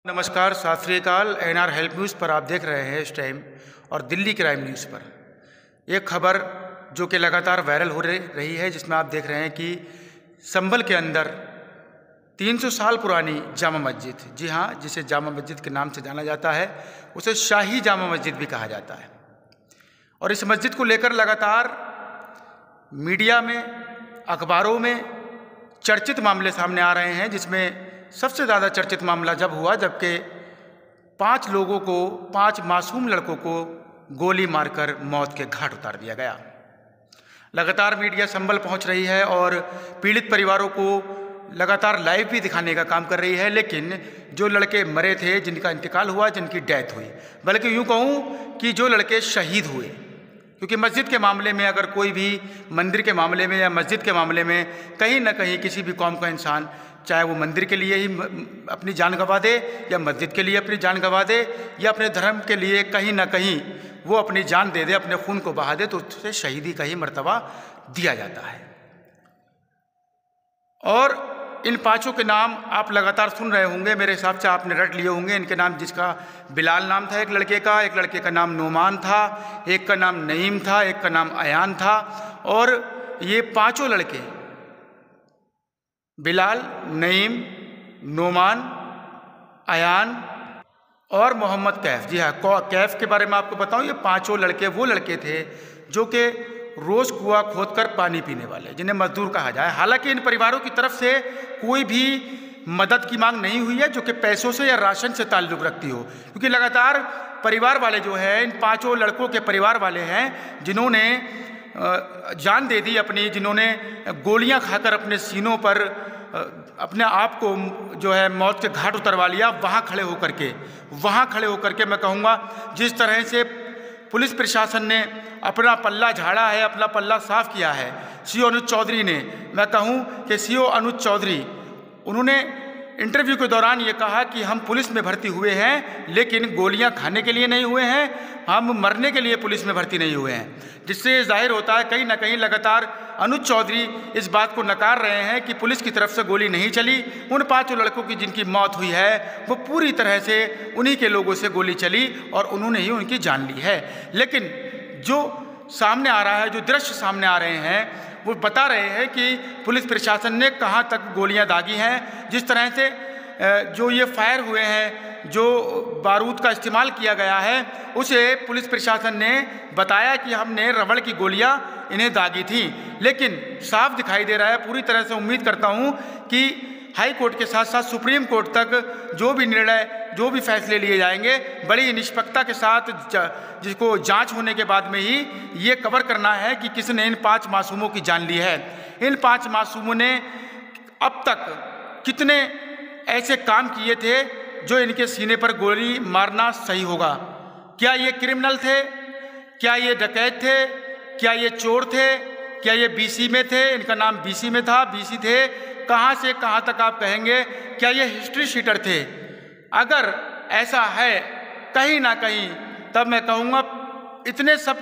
नमस्कार, सत श्री अकाल। एनआर हेल्प न्यूज़ पर आप देख रहे हैं इस टाइम और दिल्ली क्राइम न्यूज़ पर एक खबर जो कि लगातार वायरल हो रही है, जिसमें आप देख रहे हैं कि संभल के अंदर 300 साल पुरानी जामा मस्जिद, जी हाँ, जिसे जामा मस्जिद के नाम से जाना जाता है, उसे शाही जामा मस्जिद भी कहा जाता है। और इस मस्जिद को लेकर लगातार मीडिया में, अखबारों में चर्चित मामले सामने आ रहे हैं, जिसमें सबसे ज़्यादा चर्चित मामला जब हुआ जबकि 5 लोगों को, 5 मासूम लड़कों को गोली मारकर मौत के घाट उतार दिया गया। लगातार मीडिया संभल पहुंच रही है और पीड़ित परिवारों को लगातार लाइव भी दिखाने का काम कर रही है, लेकिन जो लड़के मरे थे, जिनका इंतकाल हुआ, जिनकी डेथ हुई, बल्कि यूँ कहूँ कि जो लड़के शहीद हुए, क्योंकि मस्जिद के मामले में अगर कोई भी मंदिर के मामले में या मस्जिद के मामले में कहीं ना कहीं किसी भी कौम का इंसान, चाहे वो मंदिर के लिए ही अपनी जान गंवा दे या मस्जिद के लिए अपनी जान गंवा दे या अपने धर्म के लिए कहीं ना कहीं वो अपनी जान दे दे, अपने खून को बहा दे, तो उसे शहीदी का ही मर्तबा दिया जाता है। और इन 5 के नाम आप लगातार सुन रहे होंगे, मेरे हिसाब से आपने रट लिए होंगे इनके नाम, जिसका बिलाल नाम था एक लड़के का नाम नोमान था, एक का नाम नईम था, एक का नाम अयान था। और ये 5 लड़के बिलाल, नईम, नोमान, अयान और मोहम्मद कैफ, जी हाँ, कैफ के बारे में आपको बताऊं, ये 5 लड़के वो लड़के थे जो कि रोज़ कुआं खोदकर पानी पीने वाले, जिन्हें मजदूर कहा जाए। हालांकि इन परिवारों की तरफ से कोई भी मदद की मांग नहीं हुई है जो कि पैसों से या राशन से ताल्लुक़ रखती हो, क्योंकि लगातार परिवार वाले जो है, इन 5 लड़कों के परिवार वाले हैं जिन्होंने जान दे दी अपनी, जिन्होंने गोलियां खाकर अपने सीनों पर अपने आप को जो है मौत के घाट उतरवा लिया। वहाँ खड़े होकर के मैं कहूँगा, जिस तरह से पुलिस प्रशासन ने अपना पल्ला झाड़ा है, अपना पल्ला साफ किया है, सीओ अनुज चौधरी ने, मैं कहूँ कि सीओ अनुज चौधरी, उन्होंने इंटरव्यू के दौरान ये कहा कि हम पुलिस में भर्ती हुए हैं, लेकिन गोलियां खाने के लिए नहीं हुए हैं, हम मरने के लिए पुलिस में भर्ती नहीं हुए हैं। जिससे जाहिर होता है कहीं ना कहीं लगातार अनुज चौधरी इस बात को नकार रहे हैं कि पुलिस की तरफ से गोली नहीं चली। उन 5 लड़कों की जिनकी मौत हुई है, वो पूरी तरह से उन्हीं के लोगों से गोली चली और उन्होंने ही उनकी जान ली है। लेकिन जो सामने आ रहा है, जो दृश्य सामने आ रहे हैं, वो बता रहे हैं कि पुलिस प्रशासन ने कहाँ तक गोलियां दागी हैं। जिस तरह से जो ये फायर हुए हैं, जो बारूद का इस्तेमाल किया गया है, उसे पुलिस प्रशासन ने बताया कि हमने रबड़ की गोलियां इन्हें दागी थी। लेकिन साफ दिखाई दे रहा है, पूरी तरह से उम्मीद करता हूं कि हाई कोर्ट के साथ साथ सुप्रीम कोर्ट तक जो भी निर्णय, जो भी फैसले लिए जाएंगे, बड़ी निष्पक्षता के साथ, जिसको जांच होने के बाद में ही ये कवर करना है कि किसने इन 5 मासूमों की जान ली है। इन 5 मासूमों ने अब तक कितने ऐसे काम किए थे जो इनके सीने पर गोली मारना सही होगा? क्या ये क्रिमिनल थे? क्या ये डकैत थे? क्या ये चोर थे? क्या ये बीसी में थे? इनका नाम बीसी में था, बीसी थे। कहाँ से कहाँ तक आप कहेंगे? क्या ये हिस्ट्री शीटर थे? अगर ऐसा है कहीं ना कहीं, तब मैं कहूँगा इतने सब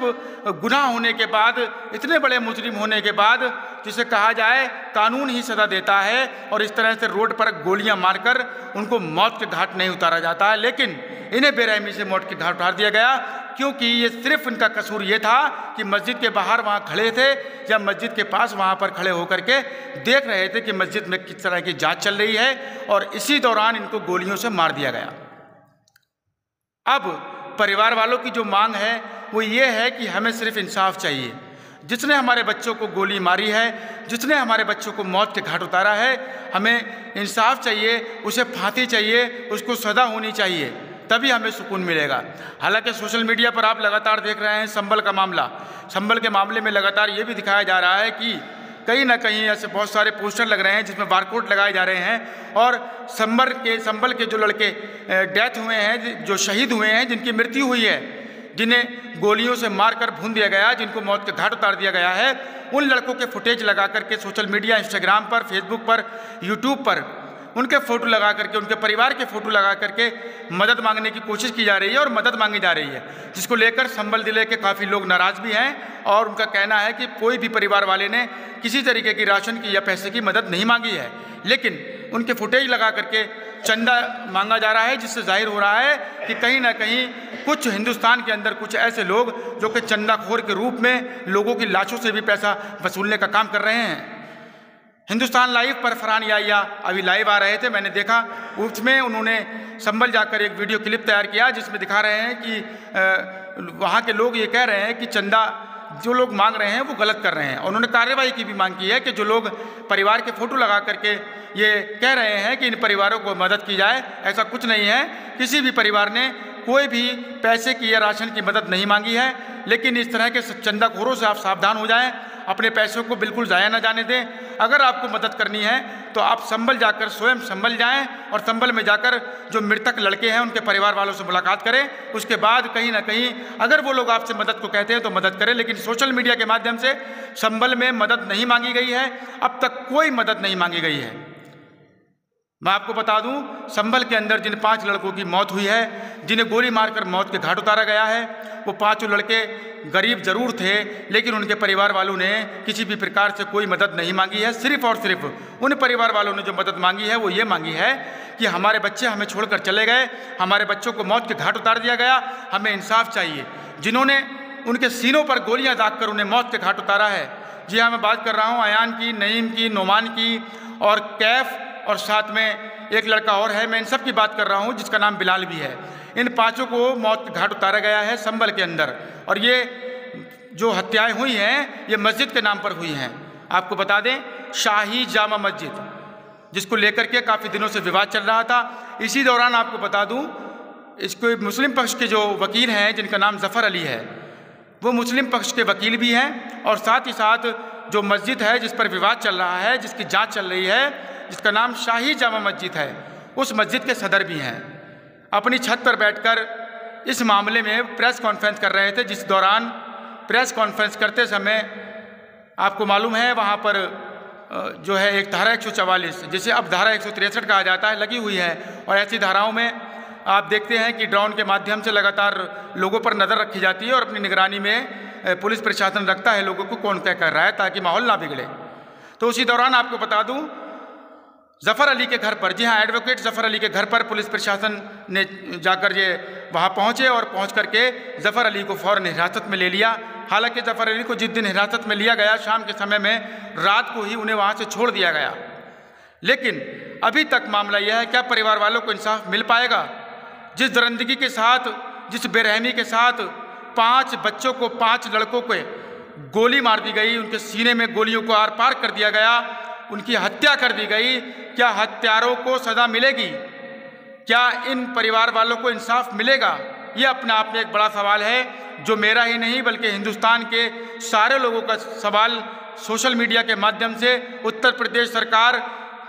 गुनाह होने के बाद, इतने बड़े मुजरिम होने के बाद, जिसे कहा जाए कानून ही सजा देता है और इस तरह से रोड पर गोलियां मारकर उनको मौत के घाट नहीं उतारा जाता है, लेकिन इन्हें बेरहमी से मौत के घाट उतार दिया गया, क्योंकि ये सिर्फ इनका कसूर ये था कि मस्जिद के बाहर वहाँ खड़े थे या मस्जिद के पास वहाँ पर खड़े होकर के देख रहे थे कि मस्जिद में किस तरह की जाँच चल रही है, और इसी दौरान इनको गोलियों से मार दिया गया। अब परिवार वालों की जो मांग है वो ये है कि हमें सिर्फ इंसाफ चाहिए। जिसने हमारे बच्चों को गोली मारी है, जिसने हमारे बच्चों को मौत के घाट उतारा है, हमें इंसाफ चाहिए, उसे फांसी चाहिए, उसको सज़ा होनी चाहिए, तभी हमें सुकून मिलेगा। हालांकि सोशल मीडिया पर आप लगातार देख रहे हैं संभल का मामला। संभल के मामले में लगातार ये भी दिखाया जा रहा है कि कहीं ना कहीं ऐसे बहुत सारे पोस्टर लग रहे हैं जिसमें बारकोड लगाए जा रहे हैं, और संभल के जो लड़के डेथ हुए हैं, जो शहीद हुए हैं, जिनकी मृत्यु हुई है, जिन्हें गोलियों से मारकर भून दिया गया, जिनको मौत के घाट उतार दिया गया है, उन लड़कों के फुटेज लगा करके सोशल मीडिया, इंस्टाग्राम पर, फेसबुक पर, यूट्यूब पर उनके फ़ोटो लगा करके, उनके परिवार के फ़ोटो लगा करके मदद मांगने की कोशिश की जा रही है और मदद मांगी जा रही है, जिसको लेकर संभल जिले के काफ़ी लोग नाराज़ भी हैं। और उनका कहना है कि कोई भी परिवार वाले ने किसी तरीके की राशन की या पैसे की मदद नहीं मांगी है, लेकिन उनके फुटेज लगा करके चंदा मांगा जा रहा है, जिससे जाहिर हो रहा है कि कहीं ना कहीं कुछ हिंदुस्तान के अंदर कुछ ऐसे लोग जो कि चंदाखोर के रूप में लोगों की लाशों से भी पैसा वसूलने का काम कर रहे हैं। हिंदुस्तान लाइव पर फरहान याहिया अभी लाइव आ रहे थे, मैंने देखा, उसमें उन्होंने संभल जाकर एक वीडियो क्लिप तैयार किया जिसमें दिखा रहे हैं कि वहाँ के लोग ये कह रहे हैं कि चंदा जो लोग मांग रहे हैं वो गलत कर रहे हैं। और उन्होंने कार्रवाई की भी मांग की है कि जो लोग परिवार के फ़ोटो लगा करके ये कह रहे हैं कि इन परिवारों को मदद की जाए, ऐसा कुछ नहीं है। किसी भी परिवार ने कोई भी पैसे की या राशन की मदद नहीं मांगी है, लेकिन इस तरह के चंदाखोरों से आप सावधान हो जाएं, अपने पैसों को बिल्कुल ज़ाया न जाने दें। अगर आपको मदद करनी है तो आप संभल जाकर स्वयं संभल जाएं और संभल में जाकर जो मृतक लड़के हैं उनके परिवार वालों से मुलाकात करें। उसके बाद कहीं ना कहीं अगर वो लोग आपसे मदद को कहते हैं तो मदद करें, लेकिन सोशल मीडिया के माध्यम से संभल में मदद नहीं मांगी गई है, अब तक कोई मदद नहीं मांगी गई है। मैं आपको बता दूं, संभल के अंदर जिन 5 लड़कों की मौत हुई है, जिन्हें गोली मारकर मौत के घाट उतारा गया है, वो 5 लड़के गरीब जरूर थे, लेकिन उनके परिवार वालों ने किसी भी प्रकार से कोई मदद नहीं मांगी है। सिर्फ और सिर्फ उन परिवार वालों ने जो मदद मांगी है वो ये मांगी है कि हमारे बच्चे हमें छोड़कर चले गए, हमारे बच्चों को मौत के घाट उतार दिया गया, हमें इंसाफ चाहिए। जिन्होंने उनके सीनों पर गोलियाँ दागकर उन्हें मौत के घाट उतारा है, जी हाँ, मैं बात कर रहा हूँ अयान की, नईम की, नोमान की और कैफ, और साथ में एक लड़का और है, मैं इन सब की बात कर रहा हूँ जिसका नाम बिलाल भी है। इन 5 को मौत के घाट उतारा गया है संभल के अंदर, और ये जो हत्याएं हुई हैं ये मस्जिद के नाम पर हुई हैं। आपको बता दें, शाही जामा मस्जिद, जिसको लेकर के काफ़ी दिनों से विवाद चल रहा था। इसी दौरान आपको बता दूं, इसको मुस्लिम पक्ष के जो वकील हैं जिनका नाम ज़फ़र अली है, वो मुस्लिम पक्ष के वकील भी हैं, और साथ ही साथ जो मस्जिद है जिस पर विवाद चल रहा है, जिसकी जाँच चल रही है, जिसका नाम शाही जामा मस्जिद है, उस मस्जिद के सदर भी हैं। अपनी छत पर बैठकर इस मामले में प्रेस कॉन्फ्रेंस कर रहे थे, जिस दौरान प्रेस कॉन्फ्रेंस करते समय आपको मालूम है वहाँ पर जो है एक धारा 144, जिसे अब धारा 163 कहा जाता है, लगी हुई है। और ऐसी धाराओं में आप देखते हैं कि ड्रोन के माध्यम से लगातार लोगों पर नज़र रखी जाती है और अपनी निगरानी में पुलिस प्रशासन रखता है लोगों को कौन क्या कर रहा है, ताकि माहौल ना बिगड़े। तो उसी दौरान आपको बता दूं, ज़फ़र अली के घर पर, जी हाँ, एडवोकेट ज़फ़र अली के घर पर पुलिस प्रशासन ने जाकर ये वहाँ पहुँचे और पहुँच करके ज़फ़र अली को फ़ौरन हिरासत में ले लिया। हालांकि ज़फ़र अली को जिस दिन हिरासत में लिया गया, शाम के समय में, रात को ही उन्हें वहाँ से छोड़ दिया गया। लेकिन अभी तक मामला यह है, क्या परिवार वालों को इंसाफ मिल पाएगा? जिस दरिंदगी के साथ, जिस बेरहमी के साथ 5 बच्चों को, 5 लड़कों को गोली मार दी गई, उनके सीने में गोलियों को आर पार कर दिया गया, उनकी हत्या कर दी गई, क्या हत्यारों को सज़ा मिलेगी? क्या इन परिवार वालों को इंसाफ मिलेगा? ये अपने आप में एक बड़ा सवाल है, जो मेरा ही नहीं बल्कि हिंदुस्तान के सारे लोगों का सवाल सोशल मीडिया के माध्यम से उत्तर प्रदेश सरकार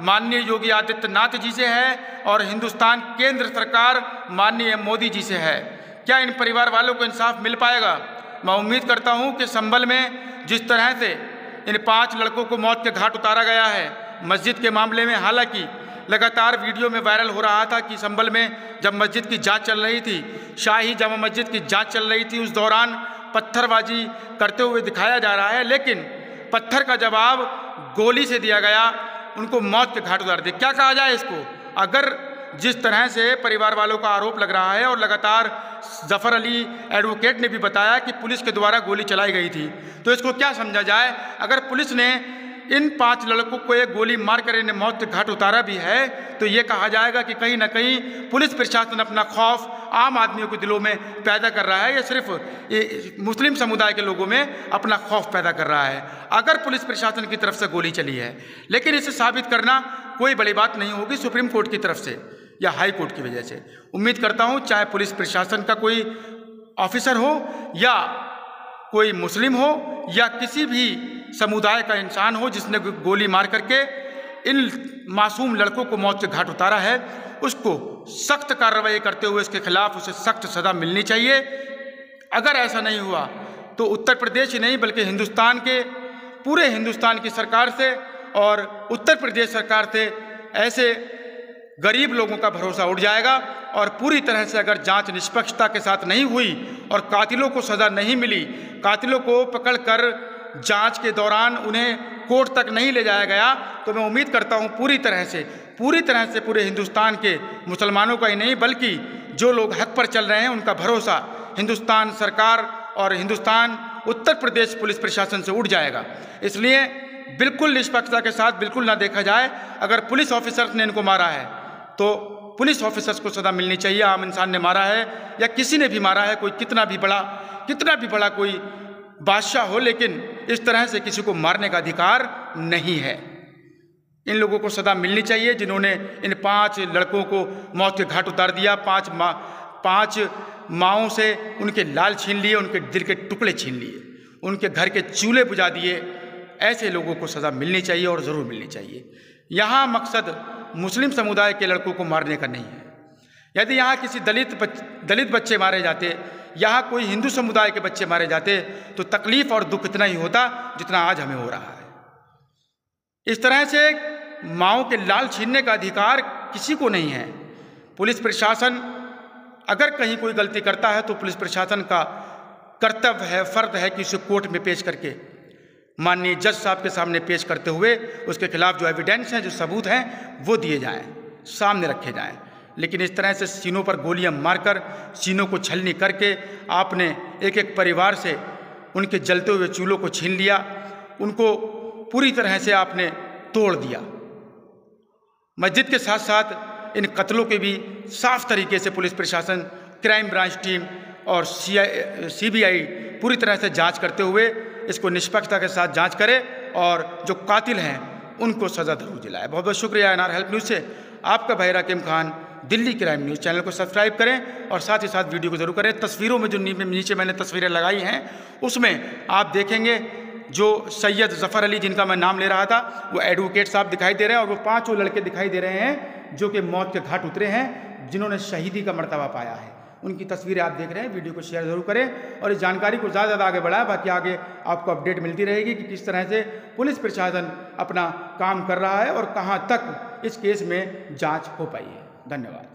माननीय योगी आदित्यनाथ जी से है और हिंदुस्तान केंद्र सरकार माननीय मोदी जी से है। क्या इन परिवार वालों को इंसाफ मिल पाएगा? मैं उम्मीद करता हूं कि संभल में जिस तरह से इन 5 लड़कों को मौत के घाट उतारा गया है मस्जिद के मामले में, हालांकि लगातार वीडियो में वायरल हो रहा था कि संभल में जब मस्जिद की जांच चल रही थी, शाही जामा मस्जिद की जांच चल रही थी, उस दौरान पत्थरबाजी करते हुए दिखाया जा रहा है, लेकिन पत्थर का जवाब गोली से दिया गया, उनको मौत के घाट उतार दिया। क्या कहा जाए इसको? अगर जिस तरह से परिवार वालों का आरोप लग रहा है और लगातार ज़फ़र अली एडवोकेट ने भी बताया कि पुलिस के द्वारा गोली चलाई गई थी, तो इसको क्या समझा जाए? अगर पुलिस ने इन 5 लड़कों को एक गोली मारकर इन्हें मौत के घाट उतारा भी है, तो ये कहा जाएगा कि कहीं ना कहीं पुलिस प्रशासन अपना खौफ आम आदमियों के दिलों में पैदा कर रहा है, या सिर्फ मुस्लिम समुदाय के लोगों में अपना खौफ पैदा कर रहा है। अगर पुलिस प्रशासन की तरफ से गोली चली है, लेकिन इसे साबित करना कोई बड़ी बात नहीं होगी सुप्रीम कोर्ट की तरफ से या हाई कोर्ट की वजह से। उम्मीद करता हूँ चाहे पुलिस प्रशासन का कोई ऑफिसर हो या कोई मुस्लिम हो या किसी भी समुदाय का इंसान हो जिसने गोली मार करके इन मासूम लड़कों को मौत के घाट उतारा है, उसको सख्त कार्रवाई करते हुए इसके खिलाफ उसे सख्त सज़ा मिलनी चाहिए। अगर ऐसा नहीं हुआ तो उत्तर प्रदेश ही नहीं बल्कि हिंदुस्तान के पूरे हिंदुस्तान की सरकार से और उत्तर प्रदेश सरकार से ऐसे गरीब लोगों का भरोसा उठ जाएगा। और पूरी तरह से अगर जांच निष्पक्षता के साथ नहीं हुई और कातिलों को सज़ा नहीं मिली, कातिलों को पकड़कर जांच के दौरान उन्हें कोर्ट तक नहीं ले जाया गया, तो मैं उम्मीद करता हूं पूरी तरह से पूरी तरह से पूरे हिंदुस्तान के मुसलमानों का ही नहीं बल्कि जो लोग हक पर चल रहे हैं उनका भरोसा हिंदुस्तान सरकार और हिंदुस्तान उत्तर प्रदेश पुलिस प्रशासन से उठ जाएगा। इसलिए बिल्कुल निष्पक्षता के साथ बिल्कुल ना देखा जाए। अगर पुलिस ऑफिसर्स ने इनको मारा है तो पुलिस ऑफिसर्स को सज़ा मिलनी चाहिए। आम इंसान ने मारा है या किसी ने भी मारा है, कोई कितना भी बड़ा कोई बादशाह हो, लेकिन इस तरह से किसी को मारने का अधिकार नहीं है। इन लोगों को सज़ा मिलनी चाहिए जिन्होंने इन 5 लड़कों को मौत के घाट उतार दिया। 5 माओं से उनके लाल छीन लिए, उनके दिल के टुकड़े छीन लिए, उनके घर के चूल्हे बुझा दिए। ऐसे लोगों को सज़ा मिलनी चाहिए और ज़रूर मिलनी चाहिए। यहाँ मकसद मुस्लिम समुदाय के लड़कों को मारने का नहीं है। यदि यहाँ किसी दलित बच्चे मारे जाते, यहाँ कोई हिंदू समुदाय के बच्चे मारे जाते तो तकलीफ़ और दुख इतना ही होता जितना आज हमें हो रहा है। इस तरह से माओं के लाल छीनने का अधिकार किसी को नहीं है। पुलिस प्रशासन अगर कहीं कोई गलती करता है तो पुलिस प्रशासन का कर्तव्य है, फ़र्ज है कि उसे कोर्ट में पेश करके माननीय जज साहब के सामने पेश करते हुए उसके खिलाफ जो एविडेंस हैं, जो सबूत हैं, वो दिए जाएं, सामने रखे जाएं। लेकिन इस तरह से सीनों पर गोलियां मारकर, सीनों को छलनी करके आपने एक परिवार से उनके जलते हुए चूल्हों को छीन लिया, उनको पूरी तरह से आपने तोड़ दिया। मस्जिद के साथ साथ इन कत्लों के भी साफ तरीके से पुलिस प्रशासन, क्राइम ब्रांच टीम और CBI पूरी तरह से जांच करते हुए इसको निष्पक्षता के साथ जांच करे और जो कातिल हैं उनको सज़ा जरूर दिलाए। बहुत बहुत शुक्रिया। NR हेल्प न्यूज़ से आपका भाई Rakim Khan, Delhi crime news. Channel को सब्सक्राइब करें और साथ ही साथ वीडियो को जरूर करें। तस्वीरों में जो नीचे मैंने तस्वीरें लगाई हैं उसमें आप देखेंगे जो सैयद ज़फ़र अली जिनका मैं नाम ले रहा था वो एडवोकेट साहब दिखाई दे रहे हैं और वो 5 लड़के दिखाई दे रहे हैं जो कि मौत के घाट उतरे हैं, जिन्होंने शहीदी का मर्तबा पाया है। उनकी तस्वीरें आप देख रहे हैं। वीडियो को शेयर जरूर करें और इस जानकारी को ज़्यादा से ज़्यादा आगे बढ़ाएं, बाकी आगे आपको अपडेट मिलती रहेगी कि किस तरह से पुलिस प्रशासन अपना काम कर रहा है और कहां तक इस केस में जांच हो पाई है। धन्यवाद।